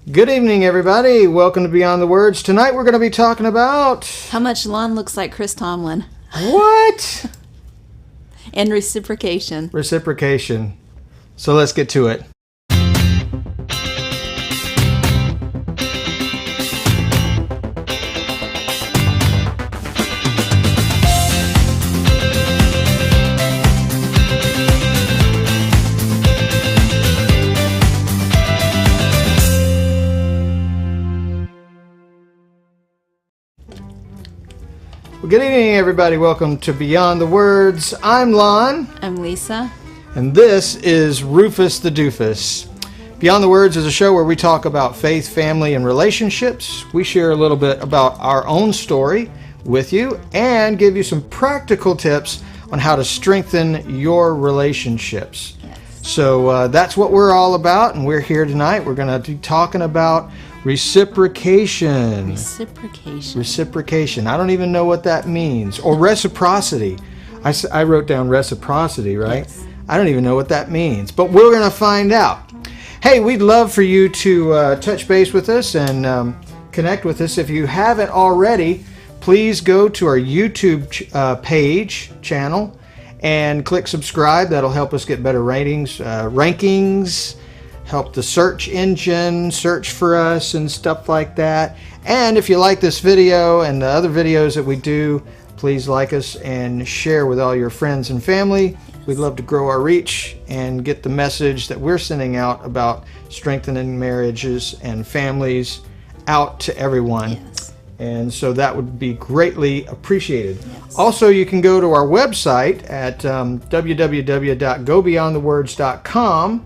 Good evening, everybody. Welcome to Beyond the Words. Tonight we're going to be talking about... How much Lon looks like Chris Tomlin. What? And reciprocation. Reciprocation. So let's get to it. Well, good evening, everybody. Welcome to Beyond the Words. I'm Lon. I'm Lisa. And this is Rufus the Doofus. Beyond the Words is a show where we talk about faith, family, and relationships. We share a little bit about our own story with you and give you some practical tips on how to strengthen your relationships. Yes. So that's what we're all about, and we're here tonight. We're going to be talking about reciprocation. Reciprocation. I don't even know what that means. Or reciprocity. I wrote down reciprocity, right? Yes. I don't even know what that means, but we're going to find out. Hey, we'd love for you to touch base with us and connect with us. If you haven't already, please go to our YouTube channel and click subscribe. That'll help us get better rankings, help the search engine search for us and stuff like that. And if you like this video and the other videos that we do, please like us and share with all your friends and family. We'd love to grow our reach and get the message that we're sending out about strengthening marriages and families out to everyone. Yes. And so that would be greatly appreciated. Yes. Also, you can go to our website at www.gobeyondthewords.com.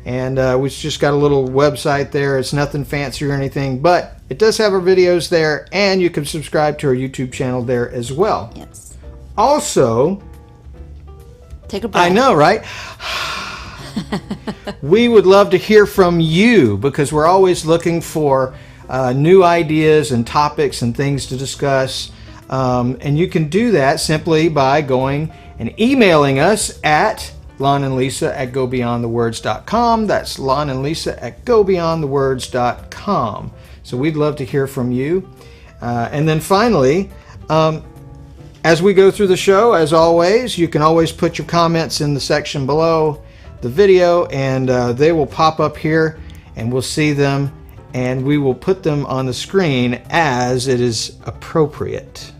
And we've just got a little website there. It's nothing fancy or anything, but it does have our videos there, and you can subscribe to our YouTube channel there as well. Yes. Also, Take a breath. I know, right? We would love to hear from you because we're always looking for new ideas and topics and things to discuss. And you can do that simply by going and emailing us at Lon and Lisa at gobeyondthewords.com. That's Lon and Lisa at gobeyondthewords.com. So we'd love to hear from you. And then finally, as we go through the show, as always, you can always put your comments in the section below the video, and they will pop up here, and we'll see them, and we will put them on the screen as it is appropriate.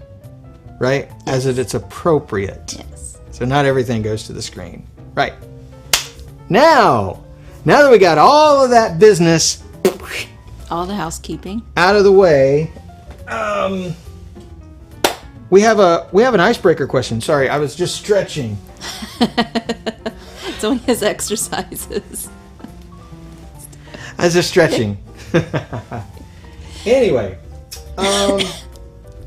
Right? As it's appropriate. Yes. So not everything goes to the screen. Right. Now that we got all of that business, All the housekeeping. out of the way, we have an icebreaker question. Sorry, I was just stretching. It's only his exercises. I was just stretching. Anyway,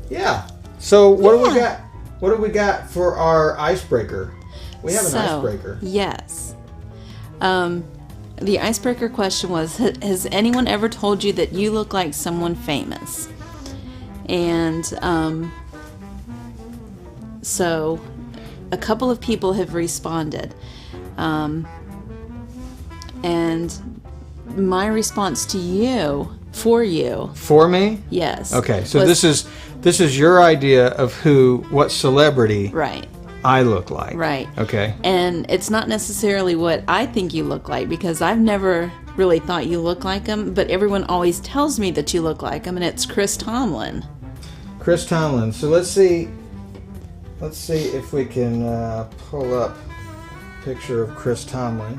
yeah. So what do we got? What do we got for our icebreaker? We have an icebreaker. Yes. The icebreaker question was, has anyone ever told you that you look like someone famous? And so a couple of people have responded. And my response to you, for you. For me? Yes. Okay, so this is your idea of what celebrity Right. I look like. Right. Okay. And it's not necessarily what I think you look like, because I've never really thought you look like him, but everyone always tells me that you look like him, and it's Chris Tomlin. Chris Tomlin. So let's see if we can pull up a picture of Chris Tomlin.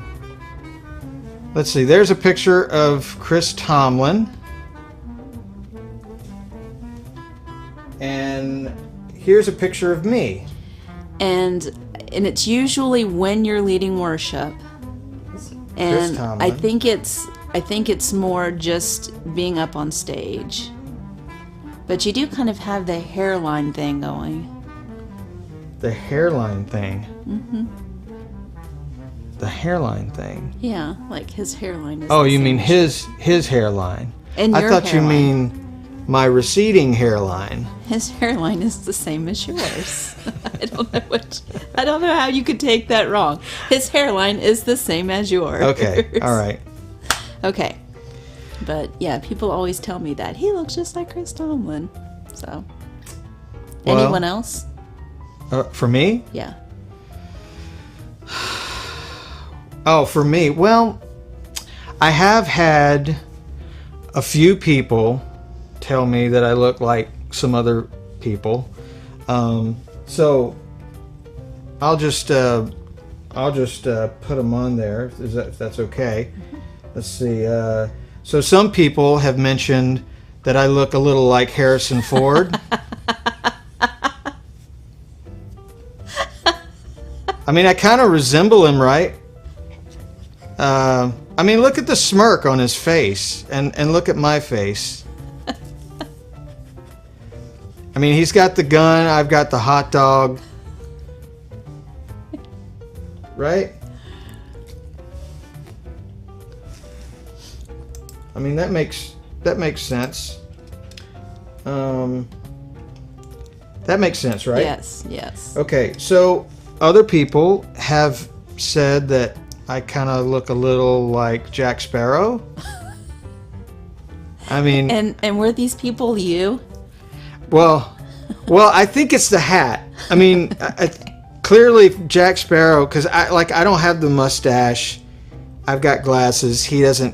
Let's see. There's a picture of Chris Tomlin. And here's a picture of me. And it's usually when you're leading worship. And Tomlin. I think it's more just being up on stage. But you do kind of have the hairline thing going. The hairline thing. Mm-hmm. The hairline thing. Yeah, like his hairline is. Oh, the you same mean as his hairline? And I your thought hairline. you mean my receding hairline. His hairline is the same as yours. I don't know how you could take that wrong. His hairline is the same as yours. Okay. All right. Okay. But yeah, people always tell me that he looks just like Chris Tomlin. So, Well, anyone else? For me? Yeah. Oh, for me? Well, I have had a few people tell me that I look like some other people. So I'll just put them on there if that's okay. Let's see. So some people have mentioned that I look a little like Harrison Ford. I mean, I kind of resemble him, right? I mean, look at the smirk on his face, and look at my face. I mean, he's got the gun, I've got the hot dog. Right? I mean, that makes sense. That makes sense, right? Yes, yes. Okay, so other people have said that I kind of look a little like Jack Sparrow. I mean, And were these people you? well, I think it's the hat. I mean, clearly Jack Sparrow, because I don't have the mustache. I've got glasses. He doesn't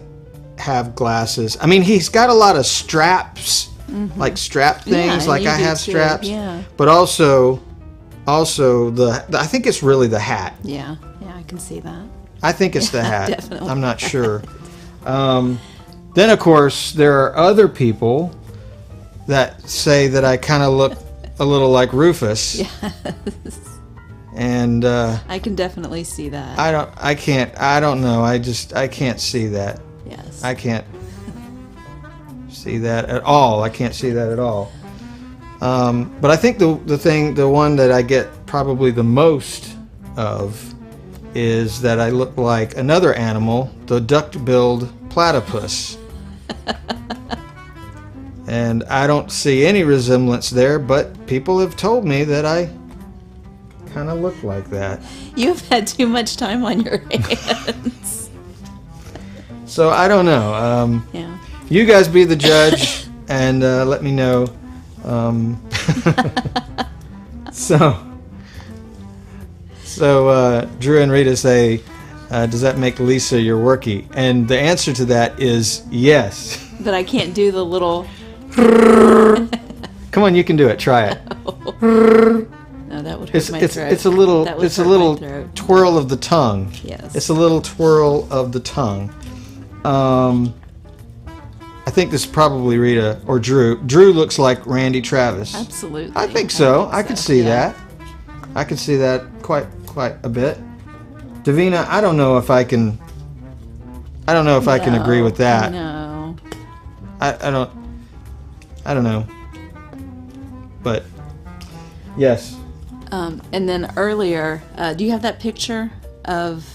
have glasses. I mean, he's got a lot of straps, like strap things. Yeah, like you I do have too, straps. yeah. But also I think it's really the hat. Yeah, I can see that. I think it's the hat. Definitely. I'm not sure. Then, of course, there are other people that say that I kind of look a little like Rufus. Yes. And I can definitely see that. I don't know. I can't see that. Yes. I can't see that at all. I can't see that at all. But I think the one that I get probably the most of is that I look like another animal, the duck-billed platypus. And I don't see any resemblance there, but people have told me that I kind of look like that. You've had too much time on your hands. So I don't know. Yeah. You guys be the judge and let me know. So Drew and Rita say, does that make Lisa your workie? And the answer to that is yes. But I can't do the little... Come on, you can do it. Try it. No, that would hurt my throat. It's a little That would it's a hurt little my throat. twirl of the tongue. Yes. It's a little twirl of the tongue. I think this is probably Rita or Drew. Drew looks like Randy Travis. Absolutely. I think so. I could see that. I could see that quite a bit. Davina, I don't know if I can agree with that. No. I don't know. But yes. And then earlier, do you have that picture of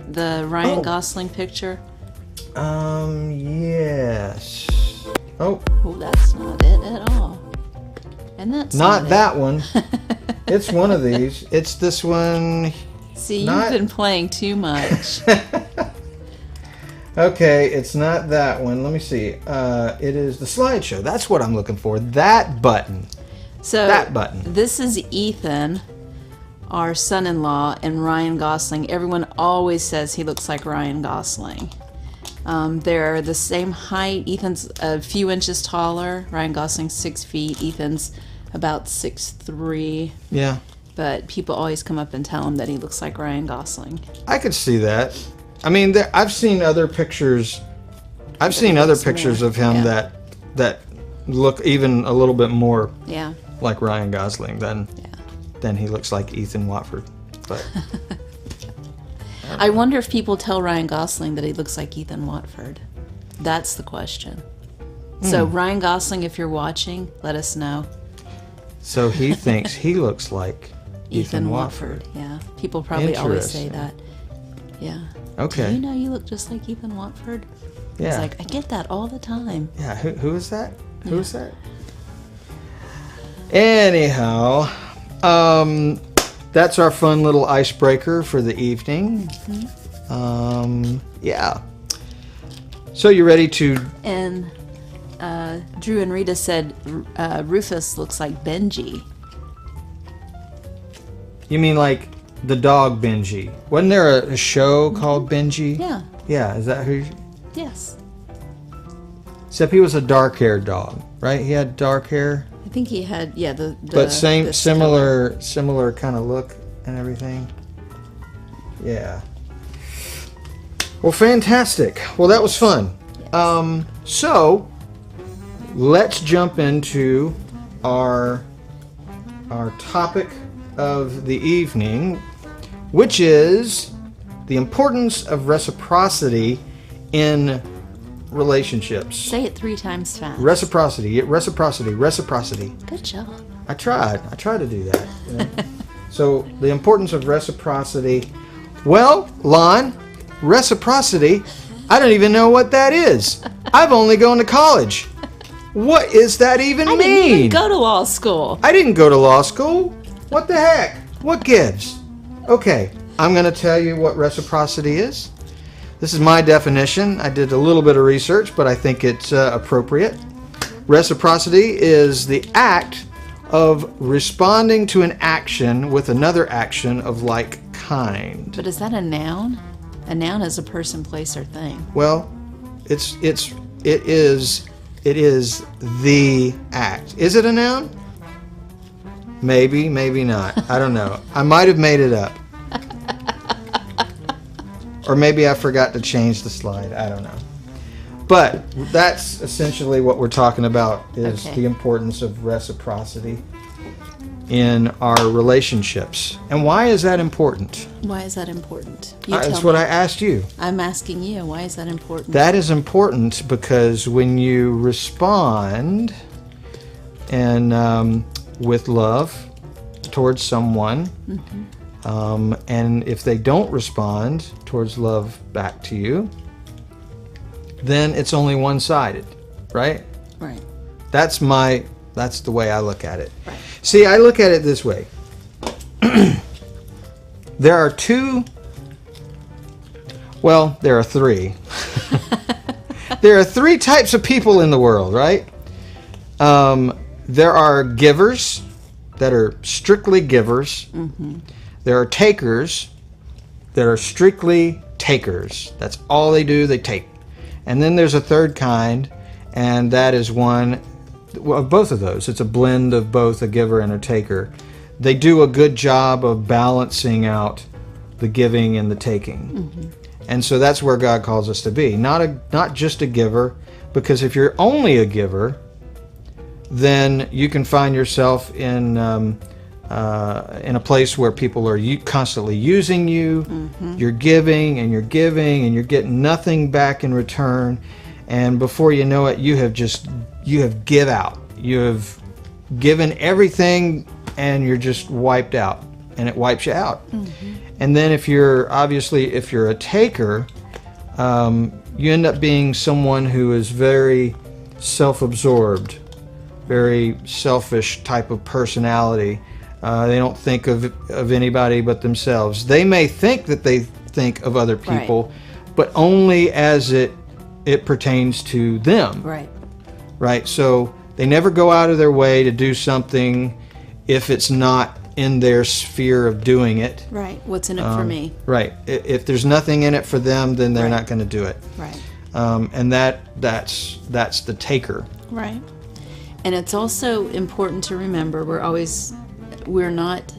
the Ryan Gosling picture? Yes. Oh. Oh, that's not it at all. And that's Not it. that one. It's one of these. It's this one. See, not- you've been playing too much. Okay, it's not that one. Let me see. It is the slideshow. That's what I'm looking for. That button. So That button. This is Ethan, our son-in-law, and Ryan Gosling. Everyone always says he looks like Ryan Gosling. They're the same height. Ethan's a few inches taller. Ryan Gosling's 6 feet. Ethan's about 6'3". Yeah. But people always come up and tell him that he looks like Ryan Gosling. I could see that. I mean, I've seen other pictures. I've seen other pictures of him Yeah. that look even a little bit more Yeah. like Ryan Gosling than he looks like Ethan Watford. But I wonder if people tell Ryan Gosling that he looks like Ethan Watford. That's the question. So Ryan Gosling, if you're watching, let us know. so he thinks he looks like Ethan Watford. Yeah. People probably always say Interesting. that. Yeah. Okay. Do you know you look just like Ethan Watford? Yeah. It's like, I get that all the time. Yeah, who is that? Who is that? Anyhow, that's our fun little icebreaker for the evening. Yeah. So you ready to... And Drew and Rita said Rufus looks like Benji. You mean like the dog Benji? Wasn't there a show called Benji? Yeah. Yeah, is that who? Yes. Except he was a dark-haired dog, right? He had dark hair. I think he had, the But this color. similar kind of look and everything. Yeah. Well, fantastic. Well, that was fun. Yes. So let's jump into our topic of the evening, which is the importance of reciprocity in relationships. Say it 3 times fast. Reciprocity. Reciprocity. Good job. I tried to do that. You know? So the importance of reciprocity. Well, Lon, reciprocity, I don't even know what that is. I've only gone to college. What does that even mean? I didn't even go to law school. I didn't go to law school. What the heck? What gives? Okay, I'm going to tell you what reciprocity is. This is my definition. I did a little bit of research, but I think it's appropriate. Reciprocity is the act of responding to an action with another action of like kind. But is that a noun? A noun is a person, place, or thing. Well, it is the act. Is it a noun? Maybe, maybe not. I don't know. I might have made it up. Or maybe I forgot to change the slide. I don't know. But that's essentially what we're talking about, is the importance of reciprocity in our relationships. And why is that important? Why is that important? That's what I asked you. I'm asking you. Why is that important? That is important because when you respond and with love towards someone, and if they don't respond towards love back to you, then it's only one-sided, right? Right. That's the way I look at it. Right. See, I look at it this way. There are three. There are 3 types of people in the world, right? There are givers that are strictly givers. There are takers that are strictly takers. That's all they do, they take. And then there's a third kind, and that is one of both of those. It's a blend of both a giver and a taker. They do a good job of balancing out the giving and the taking. And so that's where God calls us to be. Not just a giver, because if you're only a giver, then you can find yourself in a place where people are constantly using you. You're giving and you're giving and you're getting nothing back in return, and before you know it, you have give out. You have given everything and you're just wiped out, and it wipes you out. And then if you're a taker, you end up being someone who is very self-absorbed, very selfish type of personality. They don't think of anybody but themselves. They may think that they think of other people, but only as it pertains to them. Right. So they never go out of their way to do something if it's not in their sphere of doing it. Right. What's in it for me? Right. If there's nothing in it for them, then they're not going to do it. Right. And that's the taker. Right. And it's also important to remember we're not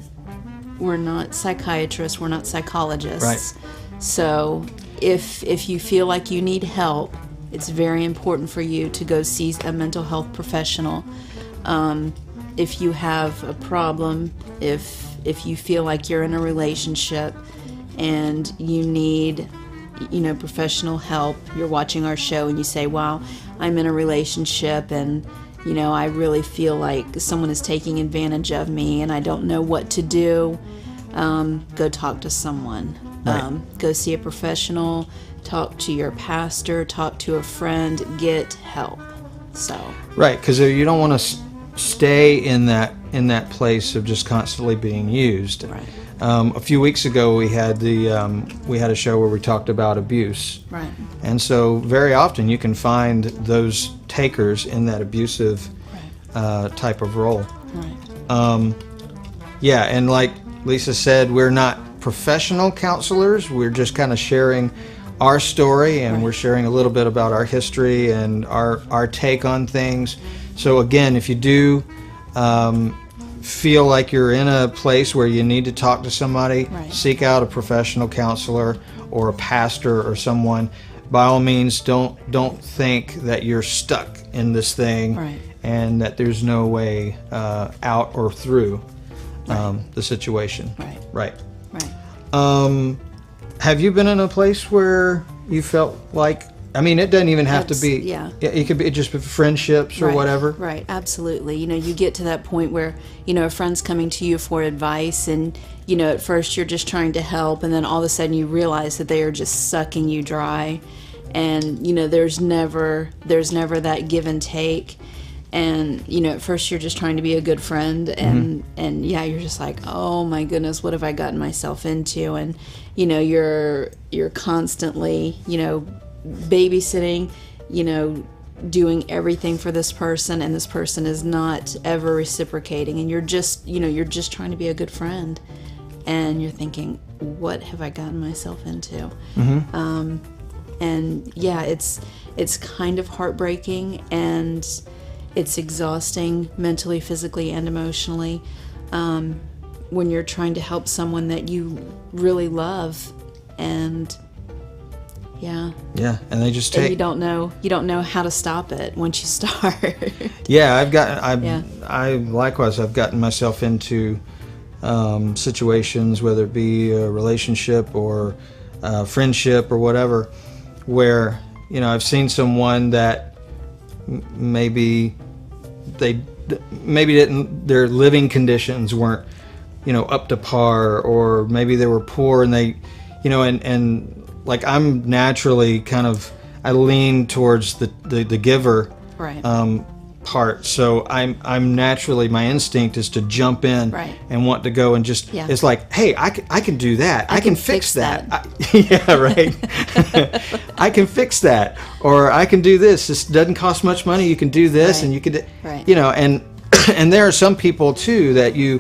psychiatrists, we're not psychologists. Right. So if you feel like you need help, it's very important for you to go see a mental health professional. If you have a problem, if you feel like you're in a relationship and you need professional help, you're watching our show and you say, wow, I'm in a relationship and I really feel like someone is taking advantage of me and I don't know what to do, go talk to someone. Right. Go see a professional, talk to your pastor, talk to a friend, get help. So. Right, because you don't want to stay in that place of just constantly being used. Right. A few weeks ago, we had a show where we talked about abuse. Right. And so very often you can find those takers in that abusive type of role. Right. Yeah, and like Lisa said, we're not professional counselors. We're just kind of sharing our story, and we're sharing a little bit about our history and our take on things. So again, if you do feel like you're in a place where you need to talk to somebody, seek out a professional counselor or a pastor or someone. By all means, don't think that you're stuck in this thing and that there's no way out or through the situation. Right. Have you been in a place where you felt like, I mean, it doesn't even have to be, it could be just friendships or whatever. Right, absolutely. You know, you get to that point where, you know, a friend's coming to you for advice, and, you know, at first you're just trying to help, and then all of a sudden you realize that they are just sucking you dry, and, you know, there's never that give and take. And, you know, at first you're just trying to be a good friend, and you're just like, oh my goodness, what have I gotten myself into? And, you know, you're constantly, you know, babysitting, you know, doing everything for this person, and this person is not ever reciprocating, and you're just trying to be a good friend, and you're thinking, what have I gotten myself into? And yeah, it's kind of heartbreaking, and it's exhausting mentally, physically, and emotionally when you're trying to help someone that you really love, and and they just take. And you don't know how to stop it once you start. I've gotten myself into situations, whether it be a relationship or friendship or whatever, where, you know, I've seen someone that maybe their living conditions weren't, you know, up to par, or maybe they were poor, and they, you know, and like I'm naturally I lean towards the giver part, so I'm naturally, my instinct is to jump in and want to go and just it's like, hey, I can do that, I can fix that. I can fix that, or I can do this doesn't cost much money, you can do this, and you can you know, and there are some people too that you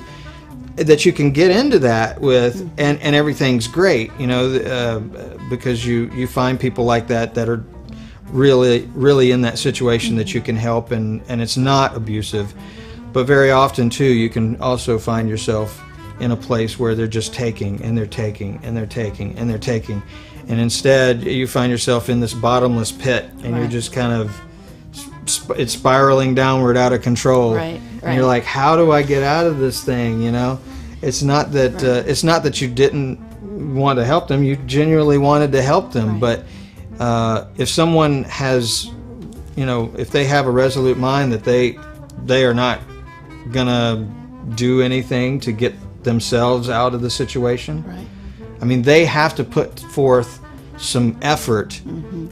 can get into that with, and everything's great, you know, because you find people like that are really in that situation that you can help, and it's not abusive. But very often too, you can also find yourself in a place where they're just taking, and they're taking, and they're taking, and they're taking, and instead you find yourself in this bottomless pit, and you're just kind of, it's spiraling downward out of control, and you're like, how do I get out of this thing? You know, it's not that you didn't want to help them, you genuinely wanted to help them, but if someone has, you know, if they have a resolute mind that they are not gonna do anything to get themselves out of the situation, I mean, they have to put forth some effort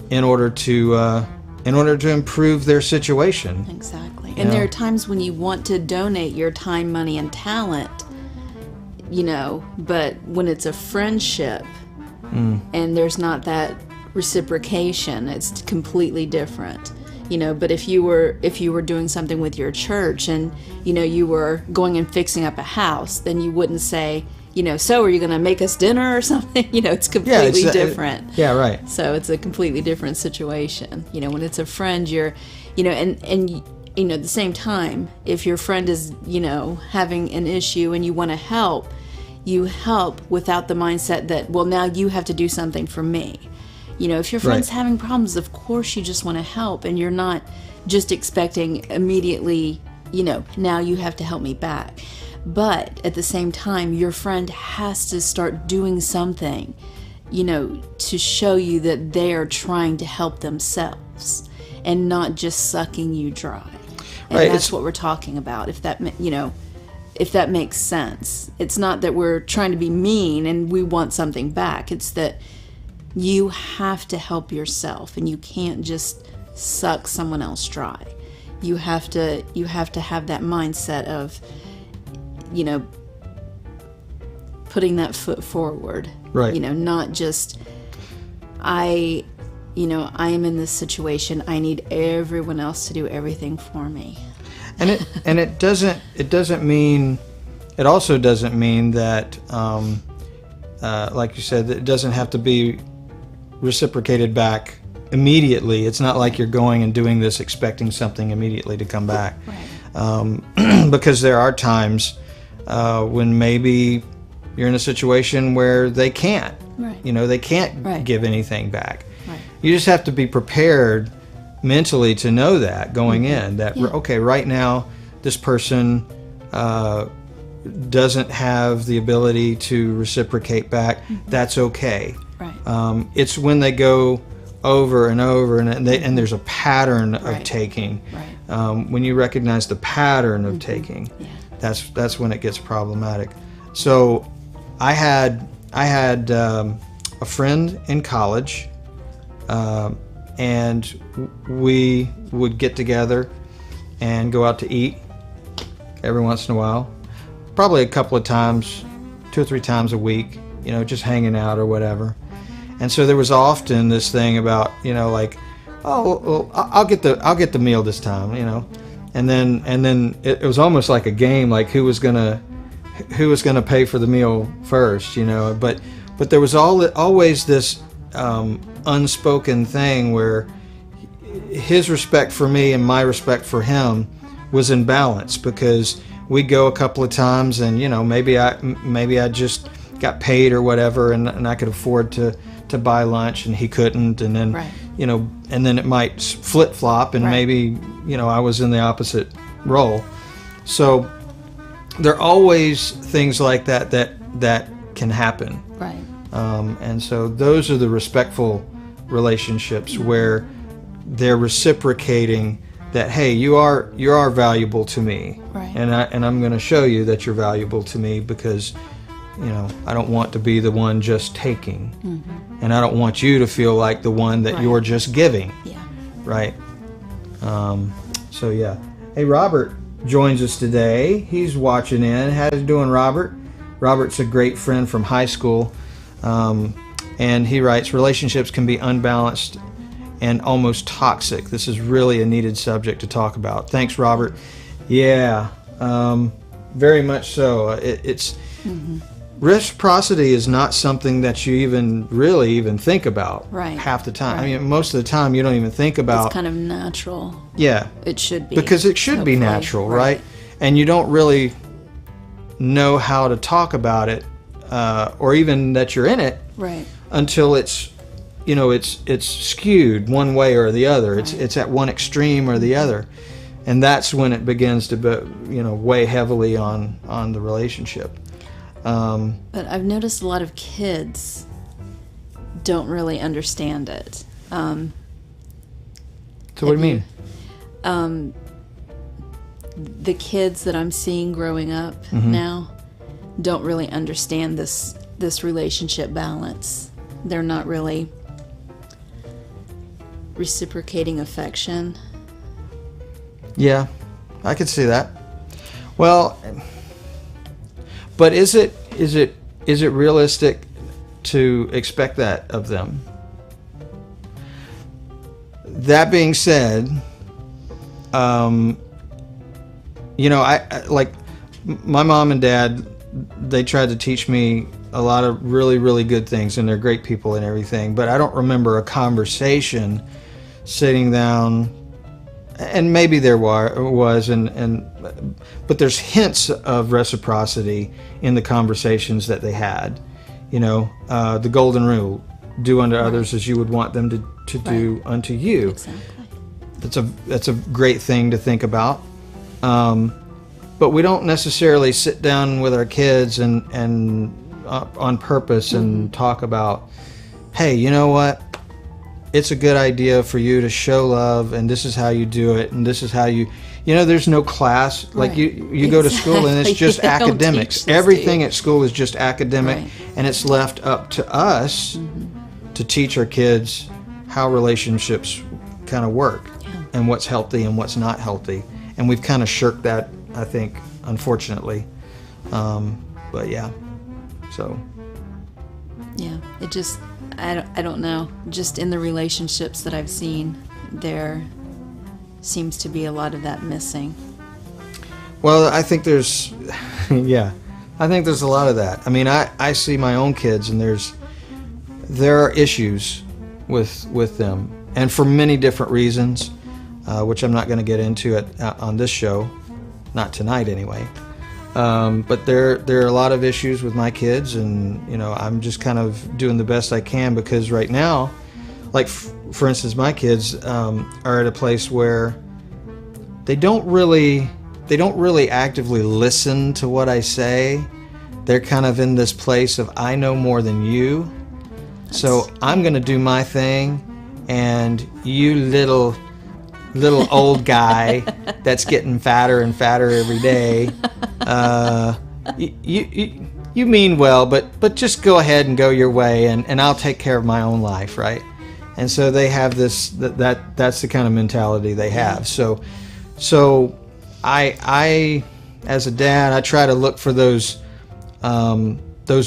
in order to improve their situation. Exactly. And there are times when you want to donate your time, money, and talent, you know, but when it's a friendship and there's not that reciprocation, it's completely different, you know. But if you were doing something with your church, and, you know, you were going and fixing up a house, then you wouldn't say, you know, so are you going to make us dinner or something? You know, it's completely different. So it's a completely different situation. You know, when it's a friend, you're, you know, and you know, at the same time, if your friend is, you know, having an issue and you want to help, you help without the mindset that, well, now you have to do something for me. You know, if your friend's having problems, of course you just want to help, and you're not just expecting immediately, you know, now you have to help me back. But at the same time, your friend has to start doing something, you know, to show you that they are trying to help themselves and not just sucking you dry. And that's what we're talking about, if that, you know, if that makes sense. It's not that we're trying to be mean and we want something back. It's that you have to help yourself, and you can't just suck someone else dry. You have to have that mindset of, you know, putting that foot forward. Right. You know, not just I am in this situation. I need everyone else to do everything for me. And it also doesn't mean that, like you said, it doesn't have to be reciprocated back immediately. It's not like you're going and doing this expecting something immediately to come back. Right. Because there are times when maybe you're in a situation where they can't. Right. You know, they can't Right. give anything back. Right. You just have to be prepared mentally to know that going in, that, okay, right now this person doesn't have the ability to reciprocate back. That's okay. Right. It's when they go over and over and there's a pattern of Right. taking. Right. When you recognize the pattern of taking, that's when it gets problematic. So I had a friend in college, and we would get together and go out to eat every once in a while, probably a couple of times, 2 or 3 times a week, you know, just hanging out or whatever. And so there was often this thing about, you know, like, oh, well, I'll get the meal this time, you know, and then it was almost like a game, like who was gonna pay for the meal first, you know. But there was always this unspoken thing where his respect for me and my respect for him was in balance, because we'd go a couple of times and, you know, maybe I just got paid or whatever, and I could afford to buy lunch and he couldn't, and then Right. you know, and then it might flip-flop and Right. maybe, you know, I was in the opposite role. So there are always things like that can happen. Right. And so those are the respectful relationships where they're reciprocating that, hey, you are valuable to me, Right. and I'm going to show you that you're valuable to me, because, you know, I don't want to be the one just taking, and I don't want you to feel like the one that Right. you're just giving, Yeah. right? So yeah. Hey, Robert joins us today. He's watching in. How's it doing, Robert? Robert's a great friend from high school, and he writes, relationships can be unbalanced and almost toxic. This is really a needed subject to talk about. Thanks, Robert. Yeah, very much so. It's reciprocity is not something that you even think about. Right. Half the time. Right. I mean, most of the time you don't even think about. It's kind of natural. Yeah. It should be. Because it should be hopefully. natural, right? And you don't really know how to talk about it, or even that you're in it, Right. until it's, you know, it's skewed one way or the other. Right. It's at one extreme or the other, and that's when it begins to, weigh heavily on the relationship. But I've noticed a lot of kids don't really understand it. So what do you mean? The kids that I'm seeing growing up now don't really understand this relationship balance. They're not really reciprocating affection. Yeah, I could see that. Well, but is it realistic to expect that of them? That being said, you know, I like my mom and dad. They tried to teach me a lot of really, really good things, and they're great people and everything. But I don't remember a conversation sitting down, and maybe there was, but there's hints of reciprocity in the conversations that they had. You know, the golden rule: do unto others as you would want them to do unto you. Exactly. That's a great thing to think about. But we don't necessarily sit down with our kids and on purpose and talk about, hey, you know what? It's a good idea for you to show love, and this is how you do it, and this is how you know, there's no class. Like Right. you go to school and it's just They don't academics. teach this, Everything do you? at school is just academic, Right. and it's left up to us to teach our kids how relationships kind of work and what's healthy and what's not healthy. And we've kind of shirked that, I think, unfortunately. But yeah. So Yeah, it just, I don't know. Just in the relationships that I've seen, there seems to be a lot of that missing. well, I think there's yeah, I think there's a lot of that. I mean, I see my own kids, and there are issues with them, and for many different reasons, which I'm not going to get into on this show, not tonight anyway. But there are a lot of issues with my kids, and I'm just kind of doing the best I can, because right now, like for instance, my kids are at a place where they don't really actively listen to what I say. They're kind of in this place of, I know more than you, so I'm going to do my thing, and you little old guy that's getting fatter and fatter every day, you mean well, but just go ahead and go your way, and I'll take care of my own life, right? And so they have this, that's the kind of mentality they have. So I as a dad, I try to look for those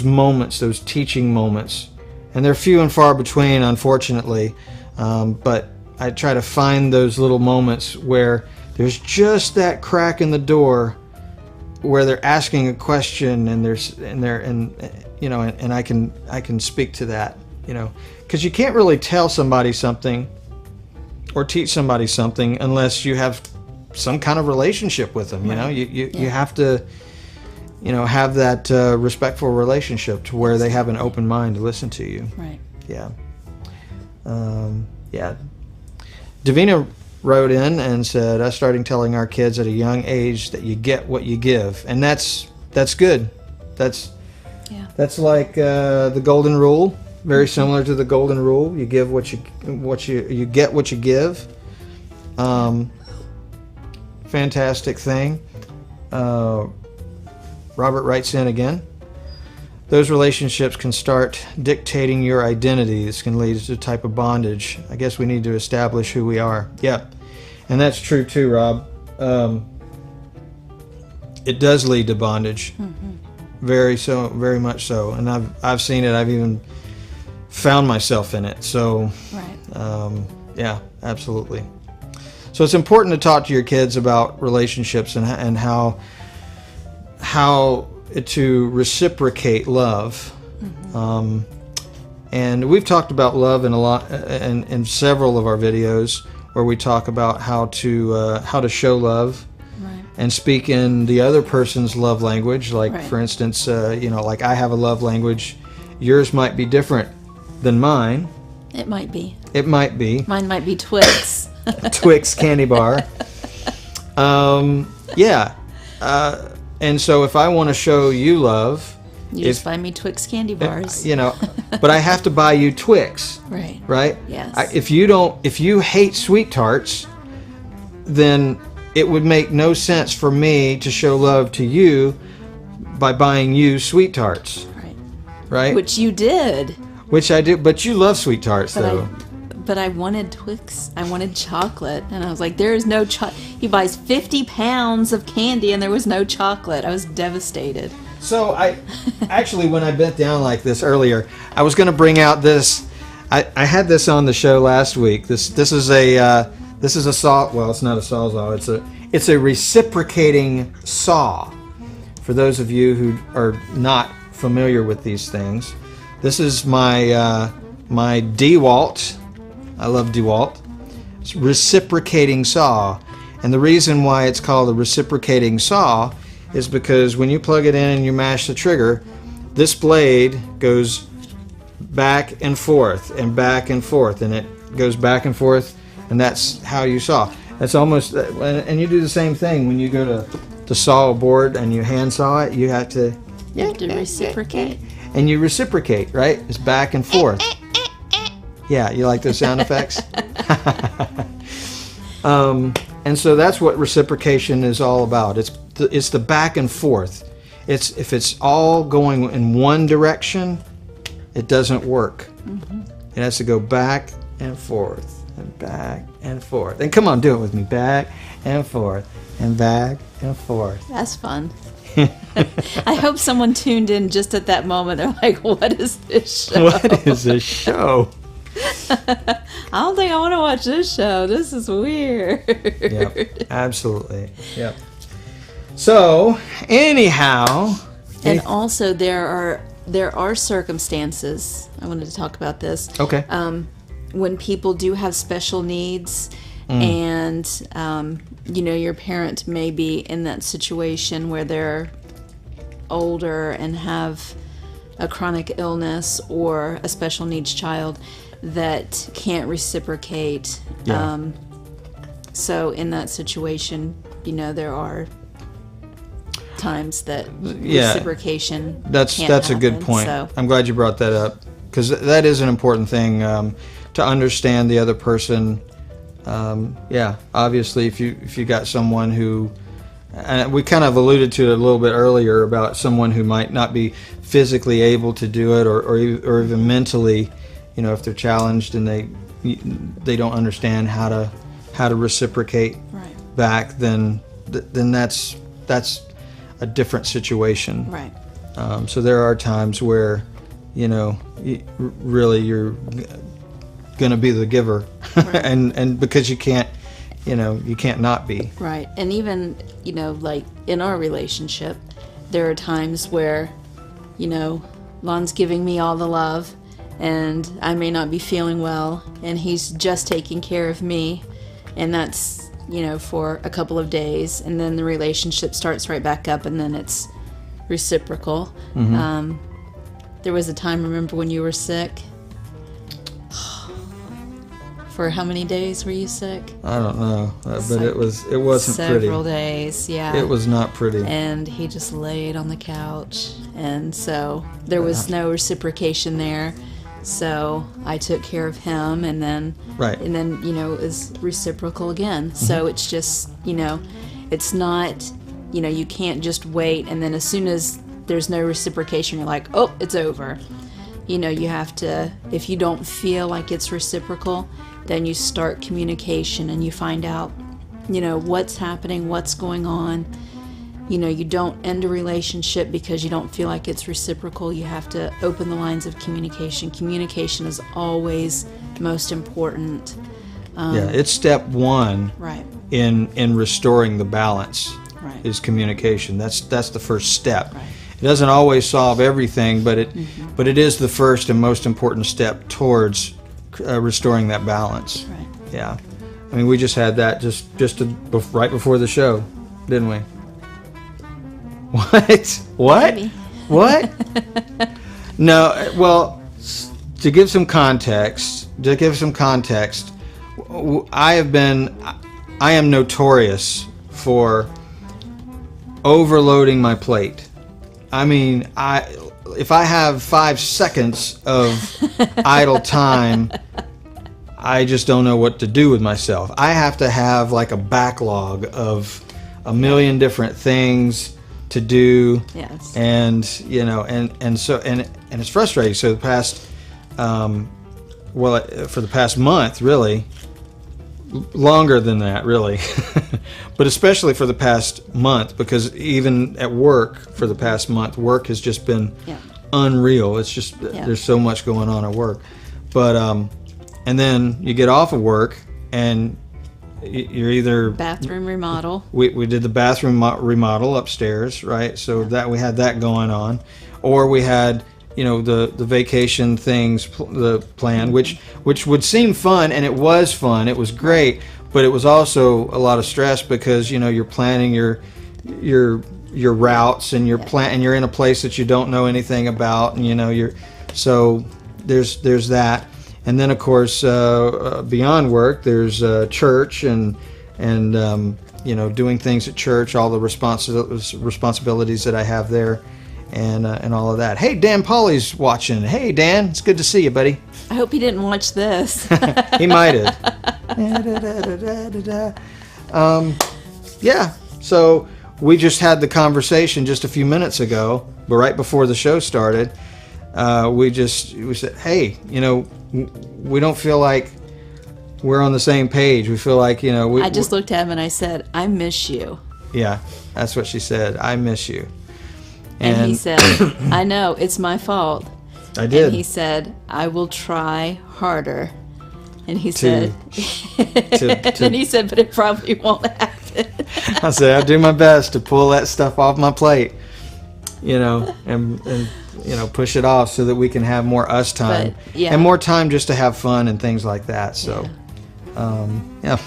moments, those teaching moments, and they're few and far between, unfortunately, but I try to find those little moments where there's just that crack in the door where they're asking a question, and I can speak to that, because you can't really tell somebody something or teach somebody something unless you have some kind of relationship with them. You have to have that respectful relationship to where they have an open mind to listen to you. Right. Yeah. Davina wrote in and said, "I started telling our kids at a young age that you get what you give," and that's good. That's like the golden rule. Very similar to the golden rule. You give what you get what you give. Fantastic thing. Robert writes in again. Those relationships can start dictating your identity. This can lead to a type of bondage. I guess we need to establish who we are. Yep. And that's true too, Rob. It does lead to bondage. Mm-hmm. Very much so. And I've seen it. I've even found myself in it. So, right. Yeah, absolutely. So it's important to talk to your kids about relationships and how to reciprocate love. Mm-hmm. And we've talked about love in several of our videos, where we talk about how to show love, right, and speak in the other person's love language. Like, right, for instance, like I have a love language. Yours might be different than mine. It might be. Mine might be Twix. Twix candy bar. Yeah. And so if I want to show you love, you just buy me Twix candy bars. But I have to buy you Twix. Right. Right? Yes. If you hate sweet tarts, then it would make no sense for me to show love to you by buying you sweet tarts. Right. Right? Which you did. Which I do, but you love sweet tarts, though. But I wanted Twix. I wanted chocolate. And I was like, there is no chocolate. He buys 50 pounds of candy and there was no chocolate. I was devastated. So I actually, when I bent down like this earlier, I was going to bring out this. I had this on the show last week. This is a saw. Well, it's not a sawzall. It's a reciprocating saw. For those of you who are not familiar with these things, this is my DeWalt. I love DeWalt. It's reciprocating saw. And the reason why it's called a reciprocating saw is because when you plug it in and you mash the trigger, this blade goes back and forth and back and forth, and it goes back and forth, and that's how you saw. That's almost, and you do the same thing when you go to saw a board and you hand saw it. You have to reciprocate. And you reciprocate, right? It's back and forth. Yeah, you like those sound effects? And so that's what reciprocation is all about. It's the back and forth. If it's all going in one direction, it doesn't work. Mm-hmm. It has to go back and forth and back and forth. And come on, do it with me. Back and forth and back and forth. That's fun. I hope someone tuned in just at that moment. They're like, what is this show? What is this show? I don't think I want to watch this show. This is weird. Yep, absolutely. Yep. So, anyhow, and also there are circumstances. I wanted to talk about this. Okay. When people do have special needs, and your parent may be in that situation where they're older and have a chronic illness or a special needs child that can't reciprocate. Yeah. So in that situation, there are times that reciprocation that's can't a happen, good point. so. I'm glad you brought that up, because that is an important thing, to understand the other person. Obviously, if you got someone who, and we kind of alluded to it a little bit earlier about someone who might not be physically able to do it, or even mentally, if they're challenged and they don't understand how to reciprocate back, then that's a different situation. Right. So there are times where, really you're going to be the giver, Right. and because you can't not be. Right. And even, like in our relationship, there are times where, Lon's giving me all the love and I may not be feeling well and he's just taking care of me, and that's, for a couple of days, and then the relationship starts right back up, and then it's reciprocal. Mm-hmm. There was a time, remember when you were sick? For how many days were you sick? I don't know, but it wasn't pretty. Several days, yeah. It was not pretty. And he just laid on the couch, and so there was no reciprocation there. So I took care of him, and then it was reciprocal again. Mm-hmm. So it's just, it's not, you can't just wait, and then as soon as there's no reciprocation, you're like, oh, it's over. You have to, if you don't feel like it's reciprocal, then you start communication and you find out, what's happening, what's going on. You don't end a relationship because you don't feel like it's reciprocal. You have to open the lines of communication. Communication is always most important. It's step one. Right. In restoring the balance. Right. Is communication. That's the first step. Right. It doesn't always solve everything, but it is the first and most important step towards restoring that balance. Right. Yeah. I mean, we just had that just right before the show, didn't we? What? Maybe. What? No. Well, to give some context, I am notorious for overloading my plate. I mean, if I have 5 seconds of idle time, I just don't know what to do with myself. I have to have like a backlog of a million different things to do. Yes. And so it's frustrating. So the past for the past month, really, longer than that, really, but especially for the past month, because even at work for the past month, work has just been unreal. It's just there's so much going on at work, but and then you get off of work and you're either bathroom remodel. We did the bathroom remodel upstairs, right? So that we had that going on, or we had the vacation things the plan, which would seem fun, and it was fun. It was great, but it was also a lot of stress because you're planning your routes and and you're in a place that you don't know anything about, and so there's that. And then, of course, beyond work, there's church and doing things at church, all the responsibilities that I have there, and all of that. Hey, Dan Pauly's watching. Hey, Dan, it's good to see you, buddy. I hope he didn't watch this. He might have. So we just had the conversation just a few minutes ago, but right before the show started, we said, hey, we don't feel like we're on the same page. We feel like, I just looked at him and I said, I miss you. Yeah, that's what she said. I miss you. And he said, I know, it's my fault. I did. And he said, I will try harder. And he said, and he said, but it probably won't happen. I said, I'll do my best to pull that stuff off my plate, and push it off so that we can have more us time and more time just to have fun and things like that. So, yeah.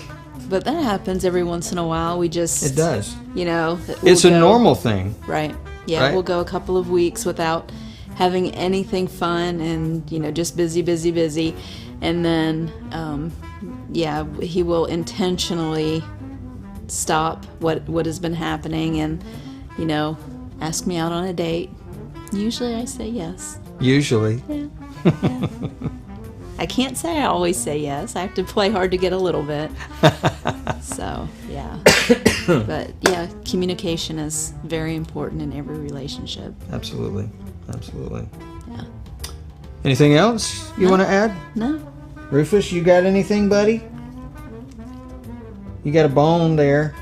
But that happens every once in a while. It does. It's a normal thing. Right. Yeah. Right? We'll go a couple of weeks without having anything fun and, just busy. And then, he will intentionally stop what has been happening and, ask me out on a date. Usually I say yes. Usually. Yeah. I can't say I always say yes. I have to play hard to get a little bit. So, yeah. But, communication is very important in every relationship. Absolutely. Yeah. Anything else you want to add? No. Rufus, you got anything, buddy? You got a bone there.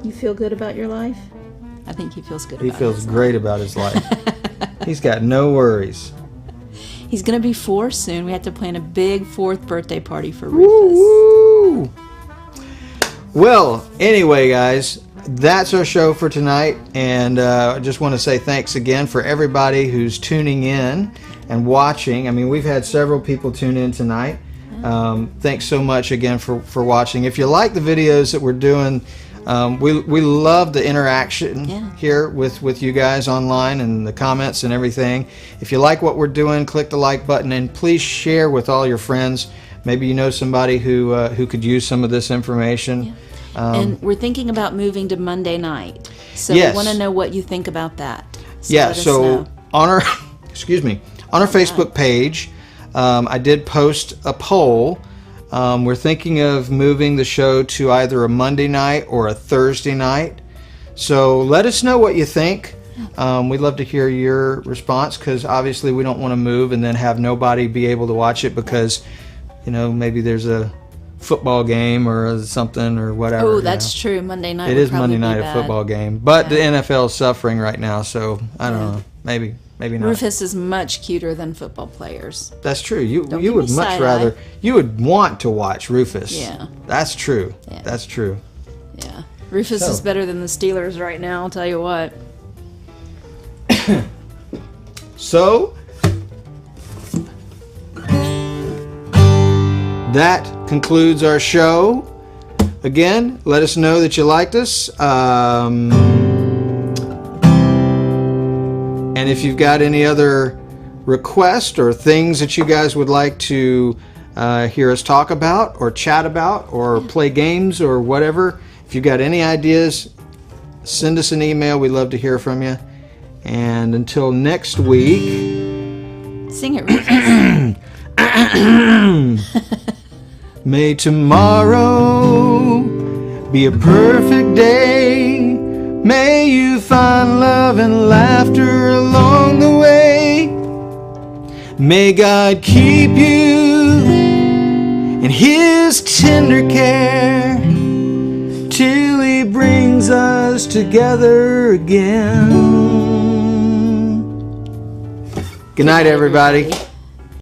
You feel good about your life? I think he feels good He feels great about his life. He's got no worries. He's going to be 4 soon. We have to plan a big 4th birthday party for Rufus. Woo! Well, anyway, guys, that's our show for tonight. And I just want to say thanks again for everybody who's tuning in and watching. I mean, we've had several people tune in tonight. Thanks so much again for watching. If you like the videos that we're doing, we love the interaction here with you guys online and the comments and everything. If you like what we're doing, click the like button and please share with all your friends. Maybe you know somebody who could use some of this information. And we're thinking about moving to Monday night. So we want to know what you think about that. So on our on our Facebook page, I did post a poll. We're thinking of moving the show to either a Monday night or a Thursday night. So let us know what you think. We'd love to hear your response because obviously we don't want to move and then have nobody be able to watch it because, maybe there's a football game or something or whatever. Oh, that's true. Monday night. It is Monday night, a football game. But the NFL is suffering right now, so I don't know. Maybe not. Rufus is much cuter than football players. That's true. You would much rather. You would want to watch Rufus. Yeah. That's true. Yeah. That's true. Yeah. Rufus is better than the Steelers right now, I'll tell you what. So, that concludes our show. Again, let us know that you liked us. And if you've got any other requests or things that you guys would like to hear us talk about or chat about or play games or whatever, if you've got any ideas, send us an email. We'd love to hear from you. And until next week... Sing it, Rufus. May tomorrow be a perfect day. May you find love and laughter along the way. May God keep you in His tender care till He brings us together again. Good night, everybody.